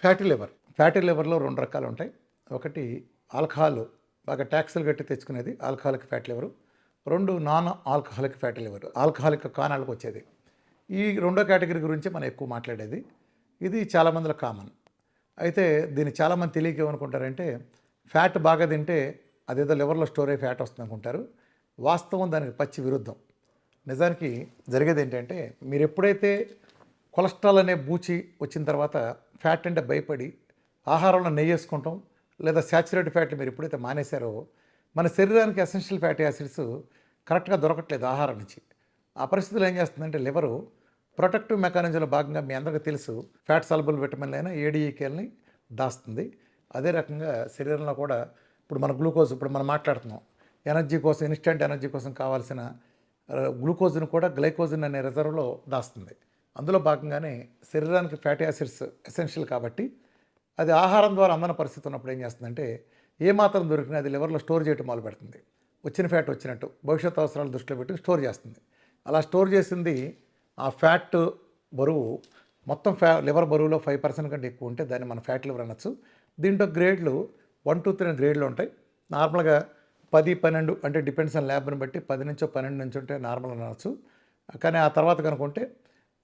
Fatty లివర్లో 2 రకాలు ఉంటాయి. ఒకటి ఆల్కహాల్ బాగా ట్యాక్స్‌లు కట్టి తెచ్చుకునేది alcoholic fatty liver. 2 non alcoholic fatty liver alcoholic కానాళ్ళకి వచ్చేది. ఈ రెండో కేటగిరీ గురించి మనం ఎక్కువ మాట్లాడేది. ఇది చాలామందిలో కామన్. అయితే దీన్ని చాలామంది తెలియక ఏమనుకుంటారంటే ఫ్యాట్ బాగా తింటే అదేదో లివర్లో స్టోర్ అయ్యి ఫ్యాట్ వస్తుంది అనుకుంటారు. వాస్తవం దానికి పచ్చి విరుద్ధం. నిజానికి జరిగేది ఏంటంటే మీరు ఎప్పుడైతే కొలెస్ట్రాల్ అనే బూచి వచ్చిన తర్వాత ఫ్యాట్ అంటే భయపడి ఆహారంలో నెయ్యి వేసుకుంటాం లేదా శాచురేటెడ్ ఫ్యాట్లు మీరు ఎప్పుడైతే మానేశారో మన శరీరానికి ఎసెన్షియల్ ఫ్యాటీ యాసిడ్స్ కరెక్ట్గా దొరకట్లేదు ఆహారం నుంచి. ఆ పరిస్థితుల్లో ఏం చేస్తుందంటే లివరు ప్రొటెక్టివ్ మెకానిజంలో భాగంగా మీ అందరికీ తెలుసు ఫ్యాట్ సాల్బుల్ విటమిన్లు అయినా ఏడీఈకేల్ని దాస్తుంది. అదే రకంగా శరీరంలో కూడా ఇప్పుడు మన గ్లూకోజ్ ఇప్పుడు మనం మాట్లాడుతున్నాం ఎనర్జీ కోసం ఇన్స్టెంట్ ఎనర్జీ కోసం కావాల్సిన గ్లూకోజ్ను కూడా గ్లైకోజన్ అనే రిజర్వ్లో దాస్తుంది. అందులో భాగంగానే శరీరానికి ఫ్యాటీ యాసిడ్స్ ఎసెన్షియల్ కాబట్టి అది ఆహారం ద్వారా అందని పరిస్థితి ఉన్నప్పుడు ఏం చేస్తుందంటే ఏ మాత్రం దొరికినా అది లివర్లో స్టోర్ చేయడం మొదలు పెడుతుంది. వచ్చిన ఫ్యాట్ వచ్చినట్టు భవిష్యత్ అవసరాలు దృష్టిలో పెట్టి స్టోర్ చేస్తుంది. అలా స్టోర్ చేసింది ఆ ఫ్యాట్ బరువు మొత్తం లివర్ బరువులో 5% కంటే ఎక్కువ ఉంటే దాన్ని మనం ఫ్యాట్ లివర్ అనొచ్చు. దీంట్లో గ్రేడ్లు 1, 2, 3 గ్రేడ్లు ఉంటాయి. నార్మల్గా 10, 12 అంటే డిపెండ్స్ ఆన్ ల్యాబ్ని బట్టి 10 నుంచో 12 నుంచి ఉంటే నార్మల్ అనవచ్చు. కానీ ఆ తర్వాత కనుకుంటే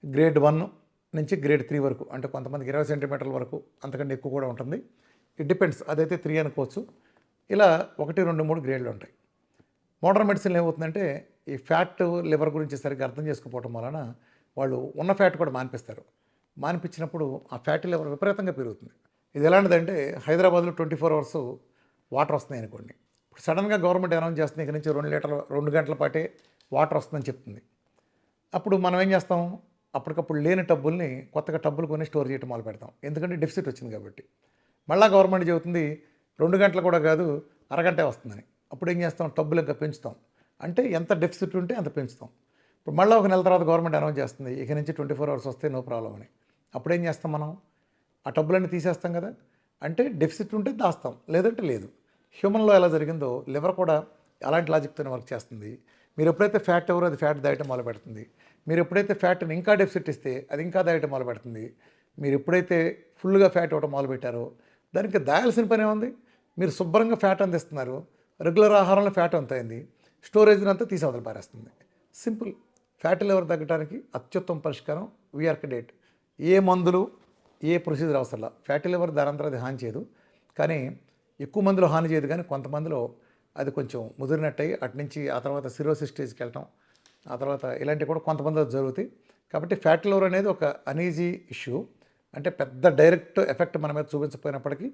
గ్రేడ్ 1 నుంచి గ్రేడ్ 3 వరకు అంటే కొంతమందికి 20 సెంటీమీటర్ల వరకు అంతకంటే ఎక్కువ కూడా ఉంటుంది. ఇట్ డిపెండ్స్, అదైతే 3 అనుకోవచ్చు. ఇలా 1, 2, 3 గ్రేడ్లు ఉంటాయి. మోడర్న్ మెడిసిన్లో ఏమవుతుందంటే ఈ ఫ్యాట్ లివర్ గురించి సరిగ్గా అర్థం చేసుకోకపోవడం వలన వాళ్ళు ఉన్న ఫ్యాట్ కూడా మానిపిస్తారు. మానిపించినప్పుడు ఆ ఫ్యాటీ లివర్ విపరీతంగా పెరుగుతుంది. ఇది ఎలాంటిదంటే హైదరాబాద్లో 24 అవర్స్ వాటర్ వస్తున్నాయి అనుకోండి. ఇప్పుడు సడన్గా గవర్నమెంట్ అనౌన్స్ చేస్తుంది ఇక్కడ నుంచి 2 గంటల పాటే వాటర్ వస్తుందని చెప్తుంది. అప్పుడు మనం ఏం చేస్తాం, అప్పటికప్పుడు లేని టబ్బుల్ని కొత్తగా టబ్బులు కొని స్టోర్ చేయడం మొదలు పెడతాం. ఎందుకంటే డెఫిసిట్ వచ్చింది కాబట్టి. మళ్ళీ గవర్నమెంట్ చెబుతుంది 2 గంటలు కూడా కాదు అరగంటే వస్తుందని. అప్పుడు ఏం చేస్తాం, టబ్బులు ఇంకా పెంచుతాం. అంటే ఎంత డెఫిసిట్ ఉంటే అంత పెంచుతాం. ఇప్పుడు మళ్ళీ 1 నెల తర్వాత గవర్నమెంట్ అనౌన్స్ చేస్తుంది ఇక నుంచి 24 అవర్స్ వస్తే నో ప్రాబ్లం అని. అప్పుడు ఏం చేస్తాం, మనం ఆ టబ్బులన్నీ తీసేస్తాం కదా. అంటే డెఫిసిట్ ఉంటే దాస్తాం, లేదంటే లేదు. హ్యూమన్లో ఎలా జరిగిందో లివర్ కూడా అలాంటి లాజిక్తోనే వర్క్ చేస్తుంది. మీరు ఎప్పుడైతే ఫ్యాట్ ఎవరో అది ఫ్యాట్ దాయటం మొదలు పెడుతుంది. మీరు ఎప్పుడైతే ఫ్యాట్ని ఇంకా డెఫిసిట్ ఇస్తే అది ఇంకా దాయటం మొదలు పెడుతుంది. మీరు ఎప్పుడైతే ఫుల్గా ఫ్యాట్ ఇవ్వడం మొదలు పెట్టారో దానికి దాయాల్సిన పనే ఉంది. మీరు శుభ్రంగా ఫ్యాట్ అందిస్తున్నారు, రెగ్యులర్ ఆహారంలో ఫ్యాట్ అంత అయింది, స్టోరేజ్ని అంతా తీసి అవతల పారేస్తుంది. సింపుల్. ఫ్యాటీ లివర్ తగ్గడానికి అత్యుత్తమ పరిష్కారం వీఆర్కే డైట్. ఏ మందులు ఏ ప్రొసీజర్ అవసరం లేదు. ఫ్యాటీ లివర్ దానంతరం అది హాని చేయదు, కానీ ఎక్కువ మందిలో హాని చేయదు. కానీ కొంతమందిలో అది కొంచెం ముదిరినట్టయి అటు నుంచి ఆ తర్వాత సిరోసిస్ స్టేజ్కి వెళ్ళటం, ఆ తర్వాత ఇలాంటివి కూడా కొంతమందిలో జరుగుతాయి. కాబట్టి ఫ్యాటీ లివర్ అనేది ఒక అనీజీ ఇష్యూ. అంటే పెద్ద డైరెక్ట్ ఎఫెక్ట్ మన మీద చూపించకపోయినప్పటికీ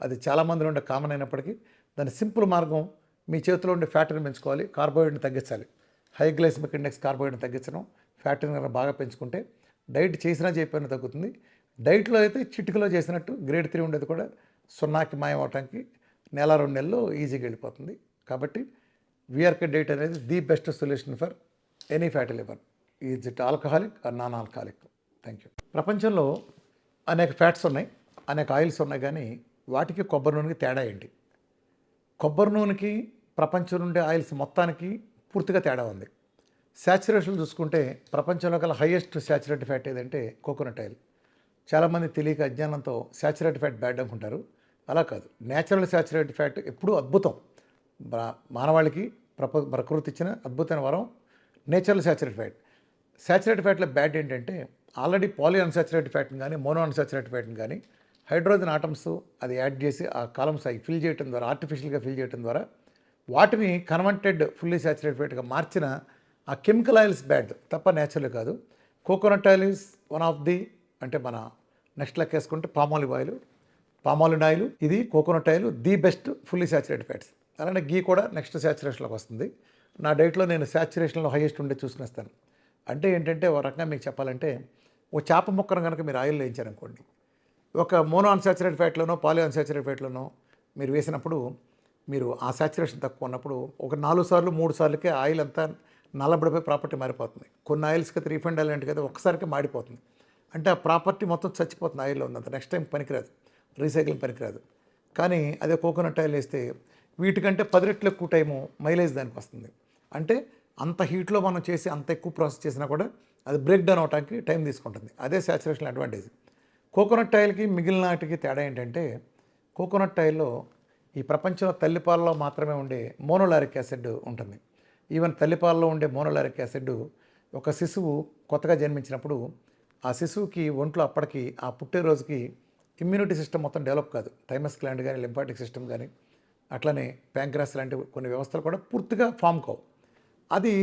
అది చాలామందిలో ఉండే కామన్ అయినప్పటికీ దాని సింపుల్ మార్గం మీ చేతిలో ఉండే ఫ్యాట్ని పెంచుకోవాలి, కార్బోహైడ్రేట్ని తగ్గించాలి. హై గ్లైసెమిక్ ఇండెక్స్ కార్బోహైడ్రేట్ని తగ్గించడం, ఫ్యాట్ని కనుక బాగా పెంచుకుంటే డైట్ చేసినా చేయకపోయినా తగ్గుతుంది. డైట్లో అయితే చిటికలో చేసినట్టు గ్రేడ్ 3 ఉండేది కూడా 0కి మాయం అవడానికి 1-2 నెలల్లో ఈజీగా వెళ్ళిపోతుంది. కాబట్టి వీఆర్కే డైట్ అనేది the best solution for any fatty liver, is it alcoholic or non alcoholic. Thank you. ప్రపంచంలో అనేక ఫ్యాట్స్ ఉన్నాయి, అనేక ఆయిల్స్ ఉన్నాయి, కానీ వాటికి కొబ్బరి నూనెకి తేడా ఏంటి? కొబ్బరి నూనెకి ప్రపంచం నుండి ఆయిల్స్ మొత్తానికి పూర్తిగా తేడా ఉంది. శాచురేషన్ చూసుకుంటే ప్రపంచంలో కల హైయెస్ట్ శాచురేటెడ్ ఫ్యాట్ ఏదంటే కోకోనట్ ఆయిల్. చాలామంది తెలియక అజ్ఞానంతో శాచురేటెడ్ ఫ్యాట్ బ్యాడ్ అనుకుంటారు. అలా కాదు. నేచురల్ శాచురేటెడ్ ఫ్యాట్ ఎప్పుడూ అద్భుతం. మానవాళికి ప్రకృతి ఇచ్చిన అద్భుతమైన వరం నేచురల్ శాచురేటెడ్ ఫ్యాట్. శాచురేటెడ్ ఫ్యాట్లో బ్యాడ్ ఏంటంటే ఆల్రెడీ పాలీ అన్సాచురేటెడ్ ఫ్యాట్ని కానీ మోనో అన్సాచురేటెడ్ ఫ్యాట్ని కానీ హైడ్రోజన్ ఆటమ్స్ అది యాడ్ చేసి ఆ కాలమ్స్ అవి ఫిల్ చేయడం ద్వారా, ఆర్టిఫిషియల్గా ఫిల్ చేయడం ద్వారా వాటిని కన్వర్టెడ్ ఫుల్లీ శాచురేటెడ్ ఫ్యాట్గా మార్చిన ఆ కెమికల్ ఆయిల్స్ బ్యాడ్ తప్ప నేచురల్ కాదు. Coconut oil is one of the, అంటే మన నెక్స్ట్ లెక్కేసుకుంటే పామాలివ్ ఆయిల్, ఇది coconut oil the best fully saturated fats. అలానే గీ కూడా నెక్స్ట్ శాచురేషన్లోకి వస్తుంది. నా డైట్లో నేను శాచురేషన్లో హైయెస్ట్ ఉండే చూసుకునేస్తాను. అంటే ఏంటంటే ఒక రకంగా మీకు చెప్పాలంటే ఓ చేప ముక్కను కనుక మీరు ఆయిల్లో వేయించారనుకోండి, ఒక మోనో అన్సాచురేటెడ్ ఫ్యాట్లోనో పాలీ అన్సాచురేటెడ్ ఫ్యాట్లోనో మీరు వేసినప్పుడు మీరు ఆ శాచురేషన్ తక్కువ ఉన్నప్పుడు ఒక 4 సార్లు 3 సార్లకే ఆయిల్ అంతా నల్లబడిపోయి ప్రాపర్టీ మారిపోతుంది. కొన్ని ఆయిల్స్కి అయితే రీఫండ్ ఆయిల్ అంటే కదా ఒక్కసారికి మాడిపోతుంది. అంటే ఆ ప్రాపర్టీ మొత్తం చచ్చిపోతుంది ఆయిల్లో ఉన్నంత. నెక్స్ట్ టైం పనికిరాదు, రీసైక్లింగ్ పనికిరాదు. కానీ అదే కోకోనట్ ఆయిల్ వేస్తే వీటికంటే 10 రెట్లు ఎక్కువ టైము మైలేజ్ దానికి వస్తుంది. అంటే అంత హీట్లో మనం చేసి అంత ఎక్కువ ప్రాసెస్ చేసినా కూడా అది బ్రేక్ డౌన్ అవడానికి టైం తీసుకుంటుంది. అదే శాచురేషన్ అడ్వాంటేజ్. కోకోనట్ ఆయిల్కి మిగిలిన వాటికి తేడా ఏంటంటే కోకోనట్ ఆయిల్లో ఈ ప్రపంచంలో తల్లిపాలలో మాత్రమే ఉండే మోనోలారిక్ యాసిడ్ ఉంటుంది. ఈవెన్ తల్లిపాలలో ఉండే మోనోలారిక్ యాసిడ్ ఒక శిశువు కొత్తగా జన్మించినప్పుడు ఆ శిశువుకి ఒంట్లో అప్పటికి ఆ పుట్టే రోజుకి ఇమ్యూనిటీ సిస్టమ్ మొత్తం డెవలప్ కాదు. థైమస్ గ్లాండ్ కానీ లింఫాటిక్ సిస్టమ్ కానీ అట్లనే ప్యాంక్రాస్ లాంటి కొన్ని వ్యవస్థలు కూడా పూర్తిగా ఫామ్ కావు. అది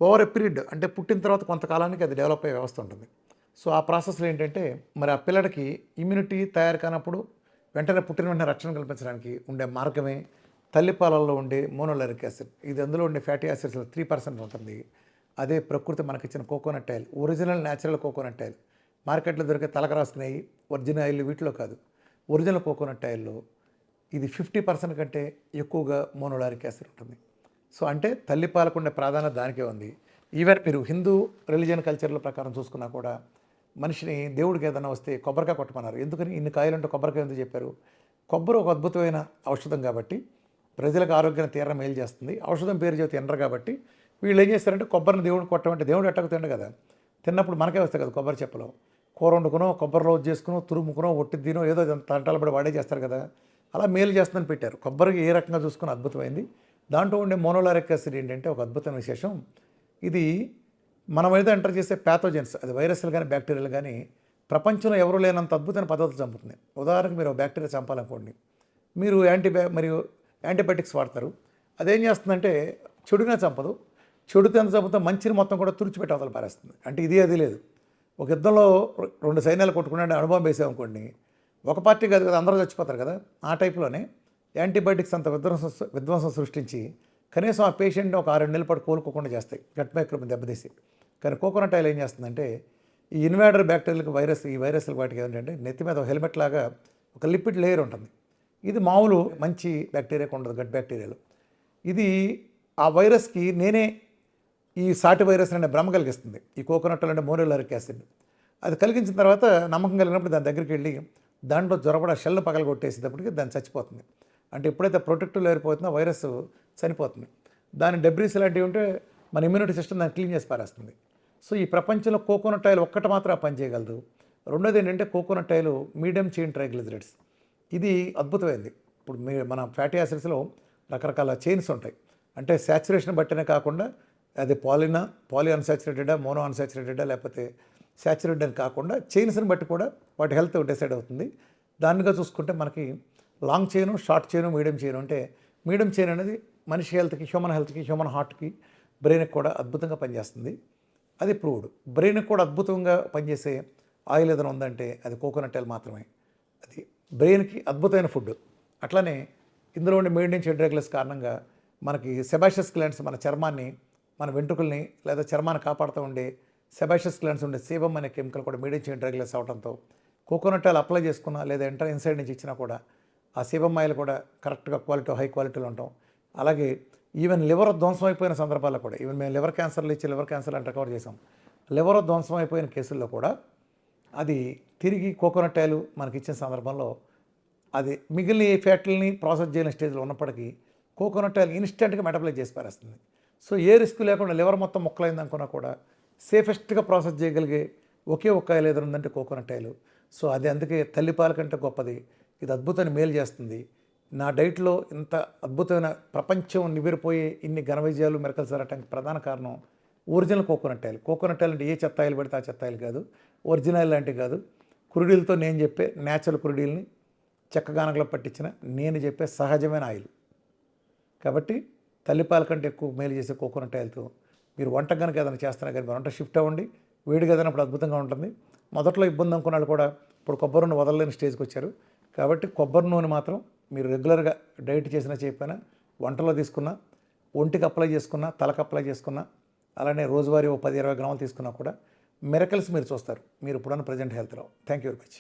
ఓవర్ ఎ పీరియడ్ అంటే పుట్టిన తర్వాత కొంతకాలానికి అది డెవలప్ అయ్యే వ్యవస్థ ఉంటుంది. సో ఆ ప్రాసెస్లో ఏంటంటే మరి ఆ పిల్లడికి ఇమ్యూనిటీ తయారు కానప్పుడు వెంటనే పుట్టిన వెంటనే రక్షణ కల్పించడానికి ఉండే మార్గమే తల్లిపాలల్లో ఉండే మోనోలారిక్ యాసిడ్. ఇది అందులో ఉండే ఫ్యాటీ యాసిడ్స్లో 3% ఉంటుంది. అదే ప్రకృతి మనకిచ్చిన coconut oil, original natural coconut oil. మార్కెట్లో దొరికే తలకు రాసుకునేవి ఒరిజినల్ ఆయిల్ వీటిలో కాదు. ఒరిజినల్ కోకోనట్ ఆయిల్లో ఇది 50% కంటే ఎక్కువగా మోనోలారిక్ యాసిడ్ ఉంటుంది. సో అంటే తల్లిపాలకు ఉండే ప్రాధాన్యత దానికే ఉంది. ఈవెన్ మీరు హిందూ రిలీజియన్ కల్చర్ల ప్రకారం చూసుకున్నా కూడా మనిషిని దేవుడికి ఏదైనా వస్తే కొబ్బరికాయ కొట్టమన్నారు. ఎందుకని ఇన్ని కాయలుంటే కొబ్బరికాయ ఎందుకు చెప్పారు? కొబ్బరి ఒక అద్భుతమైన ఔషధం కాబట్టి, ప్రజలకు ఆరోగ్యాన్ని తీవ్ర మేలు చేస్తుంది. ఔషధం పేరు చెబితే తినరు కాబట్టి వీళ్ళు ఏం చేస్తారంటే కొబ్బరిని దేవుడిని కొట్టమంటే దేవుడు ఎట్టకు తిండు కదా, తిన్నప్పుడు మనకే వస్తాయి కదా కొబ్బరి చెప్పలో. కూర వండుకునో కొబ్బరిలో చేసుకునో తురుముకునో ఒట్టిదినో ఏదో తంటాలు పడి వాడే చేస్తారు కదా, అలా మేలు చేస్తుందని పెట్టారు. కొబ్బరికి ఏ రకంగా చూసుకుని అద్భుతమైంది. దాంట్లో ఉండే మోనోలారిక్ యాసిడ్ ఏంటంటే ఒక అద్భుతమైన విశేషం. ఇది మనం ఏదో ఎంటర్ చేసే ప్యాథోజన్స్, అది వైరస్లు కానీ బ్యాక్టీరియాలు కానీ ప్రపంచంలో ఎవరు లేనంత అద్భుతమైన పద్ధతులు చంపుతుంది. ఉదాహరణకు మీరు బ్యాక్టీరియా చంపాలనుకోండి, మీరు యాంటీబయాటిక్స్ వాడతారు. అదేం చేస్తుందంటే చెడునే చంపదు, చెడుతో ఎంత చంపుతో మంచిని మొత్తం కూడా తుడిచిపెట్టి అవతల పారేస్తుంది. అంటే ఇది అది లేదు. ఒక యుద్ధంలో 2 సైన్యాలు కొట్టుకునే అనుభవం వేసామనుకోండి, ఒక పార్టీ కాదు కదా అందరూ చచ్చిపోతారు కదా. ఆ టైప్లోనే యాంటీబయాటిక్స్ అంత విధ్వంసం సృష్టించి కనీసం ఆ పేషెంట్ని ఒక 6 నెలల పాటు కోలుకోకుండా చేస్తాయి, గట్ మైక్రోబ్ దెబ్బతీసి. కానీ కోకోనట్ ఆయిల్ ఏం చేస్తుందంటే ఈ ఇన్వాడర్ బ్యాక్టీరియాలకు ఈ వైరస్లకు వాటికి ఏంటంటే నెత్తి మీద ఒక హెల్మెట్ లాగా ఒక లిపిడ్ లేయర్ ఉంటుంది. ఇది మామూలు మంచి బ్యాక్టీరియాకు ఉండదు, గట్ బ్యాక్టీరియాలు. ఇది ఆ వైరస్కి నేనే ఈ సాటి వైరస్ అనే భ్రమ కలిగిస్తుంది. ఈ కోకోనట్ అంటే మోనోలారిక్ యాసిడ్ అది కలిగించిన తర్వాత నమ్మకం కలిగినప్పుడు దాని దగ్గరికి వెళ్ళి దాంట్లో జ్వరపడ షెల్ పగల కొట్టేసేటప్పటికి దాన్ని చచ్చిపోతుంది. అంటే ఎప్పుడైతే ప్రొటెక్టివ్ లేయర్ పోతుందో వైరస్ చనిపోతుంది. దాని డెబ్రీస్ లాంటివి ఉంటే మన ఇమ్యూనిటీ సిస్టమ్ దాన్ని క్లీన్ చేసి పారేస్తుంది. సో ఈ ప్రపంచంలో కోకోనట్ ఆయిల్ ఒక్కటి మాత్రం పనిచేయగలదు. రెండోది ఏంటంటే coconut oil medium chain triglycerides, ఇది అద్భుతమైంది. ఇప్పుడు మన ఫ్యాటీ యాసిడ్స్లో రకరకాల చైన్స్ ఉంటాయి. అంటే శాచురేషన్ బట్టినే కాకుండా అది పాలీ అన్సాచురేటెడా, మోనో అన్సాచురేటెడా, లేకపోతే శాచురేటెడ్ అని కాకుండా చైన్స్ని బట్టి కూడా వాటి హెల్త్ డిసైడ్ అవుతుంది. దానిగా చూసుకుంటే మనకి long chain, short chain, medium chain. అంటే మీడియం చైన్ అనేది మనిషి హెల్త్కి, హ్యూమన్ హార్ట్కి, బ్రెయిన్కి కూడా అద్భుతంగా పనిచేస్తుంది. అది ప్రూవ్డ్. బ్రెయిన్కి కూడా అద్భుతంగా పనిచేసే ఆయిల్ ఏదైనా ఉందంటే అది కోకోనట్ ఆయిల్ మాత్రమే. అది బ్రెయిన్కి అద్భుతమైన ఫుడ్. అట్లానే ఇందులో ఉండే మెయింటైన్ చెడ్ రెగ్యులర్స్ కారణంగా మనకి సెబాషియస్ గ్లాండ్స్ మన చర్మాన్ని, మన వెంట్రుకల్ని లేదా చర్మాన్ని కాపాడుతూ ఉండే సెబాషియస్ గ్లాండ్స్ ఉండే సేబమ్ అనే కెమికల్ కూడా మెయింటైన్ చెడ్ రెగ్యులర్స్ అవడంతో కోకోనట్ ఆయిల్ అప్లై చేసుకున్నా లేదా ఇన్సైడ్ నుంచి ఇచ్చినా కూడా ఆ సేబమ్ ఆయిల్ కూడా కరెక్ట్గా హై క్వాలిటీలో ఉంటాం. అలాగే ఈవెన్ లివర్ ధ్వంసం అయిపోయిన సందర్భాల్లో కూడా, ఈవెన్ మేము లివర్ క్యాన్సర్లు ఇచ్చి లివర్ క్యాన్సర్ అని రికవర్ చేసాం. లివర్ ధ్వంసం అయిపోయిన కేసుల్లో కూడా అది తిరిగి కోకోనట్ ఆయిల్ మనకి ఇచ్చిన సందర్భంలో అది మిగిలిన ఏ ఫ్యాట్లని ప్రాసెస్ చేయని స్టేజ్లో ఉన్నప్పటికీ కోకోనట్ ఆయిల్ ఇన్స్టెంట్గా మెటబలైజ్ చేసి పారేస్తుంది. సో ఏ రిస్క్ లేకుండా లివర్ మొత్తం ముక్కలైంది అనుకున్నా కూడా సేఫెస్ట్గా ప్రాసెస్ చేయగలిగే ఒకే ఒక్క ఆయిల్ ఏదైనా ఉందంటే కోకోనట్ ఆయిల్. సో అది అందుకే తల్లిపాల కంటే గొప్పది. ఇది అద్భుతాన్ని మేలు చేస్తుంది. నా డైట్లో ఇంత అద్భుతమైన ప్రపంచం నివ్వెరపోయే ఇన్ని ఘన విజయాలు మెరకలు జరగటానికి ప్రధాన కారణం original coconut oil. Coconut oil అంటే ఏ చెత్త ఆయిల్ పడితే ఆ చెత్త ఆయిల్ కాదు, ఒరిజినల్ లాంటివి కాదు. కురుడీలతో నేను చెప్పే న్యాచురల్ కురుడీల్ని చెక్కగానకలో పట్టించిన నేను చెప్పే సహజమైన ఆయిల్. కాబట్టి తల్లిపాల కంటే ఎక్కువ మేలు చేసే కోకోనట్ ఆయిల్తో మీరు వంట కనుక ఏదైనా చేస్తున్నా కానీ వంట షిఫ్ట్ అవ్వండి. వేడిగా ఏదైనప్పుడు అద్భుతంగా ఉంటుంది. మొదట్లో ఇబ్బంది అనుకున్న వాళ్ళు కూడా ఇప్పుడు కొబ్బరి నూనె వదలలేని స్టేజ్కి వచ్చారు. కాబట్టి కొబ్బరి నూనె మాత్రం మీరు రెగ్యులర్గా డైట్ చేసినా చేయకపోయినా వంటలో తీసుకున్నా, ఒంటికి అప్లై చేసుకున్నా, తలకు అప్లై చేసుకున్నా, అలానే రోజువారీ 10-20 గ్రాములు తీసుకున్నా కూడా మిరకల్స్ మీరు చూస్తారు మీరు ఇప్పుడున్న ప్రజెంట్ హెల్త్లో. Thank you very much.